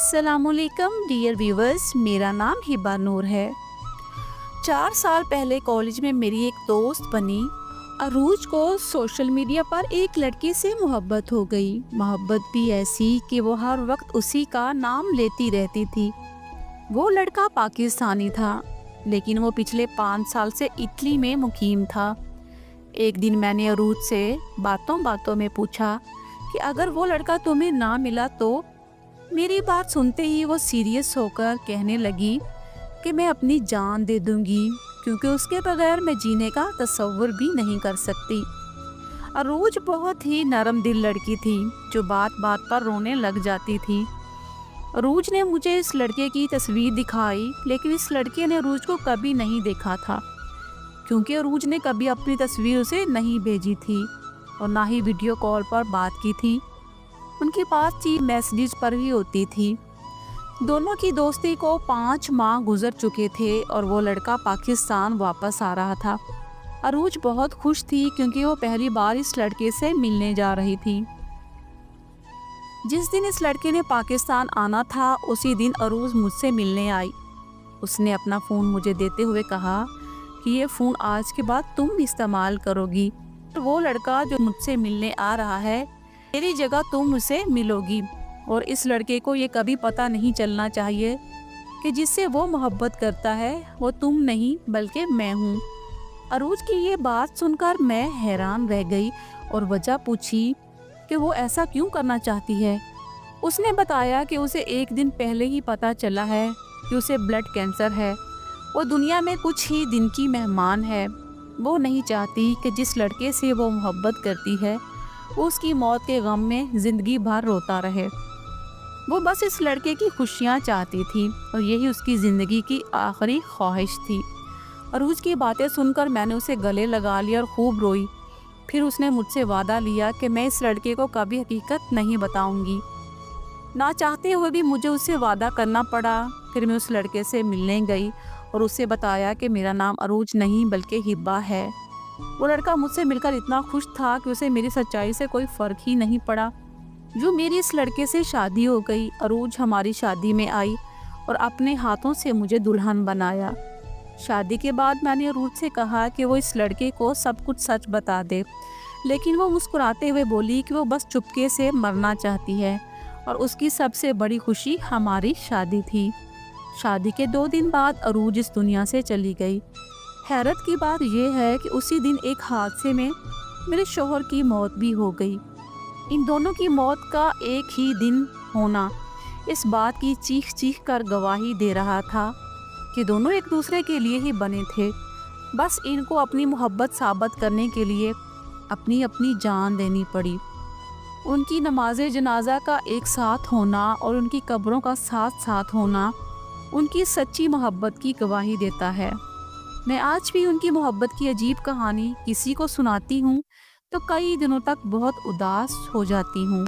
अस्सलामुअलैकुम dear viewers, मेरा नाम हिबा नूर है। 4 साल पहले कॉलेज में मेरी एक दोस्त बनी। अरूज को सोशल मीडिया पर एक लड़के से मोहब्बत हो गई। मोहब्बत भी ऐसी कि वो हर वक्त उसी का नाम लेती रहती थी। वो लड़का पाकिस्तानी था, लेकिन वो पिछले 5 साल से इटली में मुकीम था। एक दिन मैंने अरूज से बातों बातों में पूछा कि अगर वो लड़का तुम्हें ना मिला तो। मेरी बात सुनते ही वो सीरियस होकर कहने लगी कि मैं अपनी जान दे दूंगी, क्योंकि उसके बगैर मैं जीने का तसव्वुर भी नहीं कर सकती। अरूज बहुत ही नरम दिल लड़की थी, जो बात बात पर रोने लग जाती थी। अरूज ने मुझे इस लड़के की तस्वीर दिखाई, लेकिन इस लड़के ने अरूज को कभी नहीं देखा था, क्योंकि अरूज ने कभी अपनी तस्वीर उसे नहीं भेजी थी और ना ही वीडियो कॉल पर बात की थी। उनकी बातचीत मैसेज पर ही होती थी। दोनों की दोस्ती को 5 माह गुजर चुके थे और वो लड़का पाकिस्तान वापस आ रहा था। अरूज बहुत खुश थी, क्योंकि वो पहली बार इस लड़के से मिलने जा रही थी। जिस दिन इस लड़के ने पाकिस्तान आना था, उसी दिन अरूज मुझसे मिलने आई। उसने अपना फ़ोन मुझे देते हुए कहा कि ये फ़ोन आज के बाद तुम इस्तेमाल करोगी। वो लड़का जो मुझसे मिलने आ रहा है, मेरी जगह तुम उसे मिलोगी, और इस लड़के को ये कभी पता नहीं चलना चाहिए कि जिससे वो मोहब्बत करता है वो तुम नहीं बल्कि मैं हूँ। अरूज की ये बात सुनकर मैं हैरान रह गई और वजह पूछी कि वो ऐसा क्यों करना चाहती है। उसने बताया कि उसे एक दिन पहले ही पता चला है कि उसे ब्लड कैंसर है। वो दुनिया में कुछ ही दिन की मेहमान है। वो नहीं चाहती कि जिस लड़के से वो मोहब्बत करती है वो उसकी मौत के गम में ज़िंदगी भर रोता रहे। वो बस इस लड़के की खुशियाँ चाहती थी और यही उसकी ज़िंदगी की आखिरी ख्वाहिश थी। अरूज की बातें सुनकर मैंने उसे गले लगा लिया और खूब रोई। फिर उसने मुझसे वादा लिया कि मैं इस लड़के को कभी हकीकत नहीं बताऊंगी। ना चाहते हुए भी मुझे उससे वादा करना पड़ा। फिर मैं उस लड़के से मिलने गई और उसे बताया कि मेरा नाम अरूज नहीं बल्कि हिब्बा है। वो लड़का मुझसे मिलकर इतना खुश था कि उसे मेरी सच्चाई से कोई फ़र्क ही नहीं पड़ा। जो मेरी इस लड़के से शादी हो गई। अरूज हमारी शादी में आई और अपने हाथों से मुझे दुल्हन बनाया। शादी के बाद मैंने अरूज से कहा कि वो इस लड़के को सब कुछ सच बता दे, लेकिन वो मुस्कुराते हुए बोली कि वो बस चुपके से मरना चाहती है और उसकी सबसे बड़ी खुशी हमारी शादी थी। शादी के 2 दिन बाद अरूज इस दुनिया से चली गई। हैरत की बात यह है कि उसी दिन एक हादसे में मेरे शौहर की मौत भी हो गई। इन दोनों की मौत का एक ही दिन होना इस बात की चीख चीख कर गवाही दे रहा था कि दोनों एक दूसरे के लिए ही बने थे। बस इनको अपनी मोहब्बत साबित करने के लिए अपनी अपनी जान देनी पड़ी। उनकी नमाज जनाजा का एक साथ होना और उनकी कब्रों का साथ साथ होना उनकी सच्ची मोहब्बत की गवाही देता है। मैं आज भी उनकी मोहब्बत की अजीब कहानी किसी को सुनाती हूँ तो कई दिनों तक बहुत उदास हो जाती हूँ।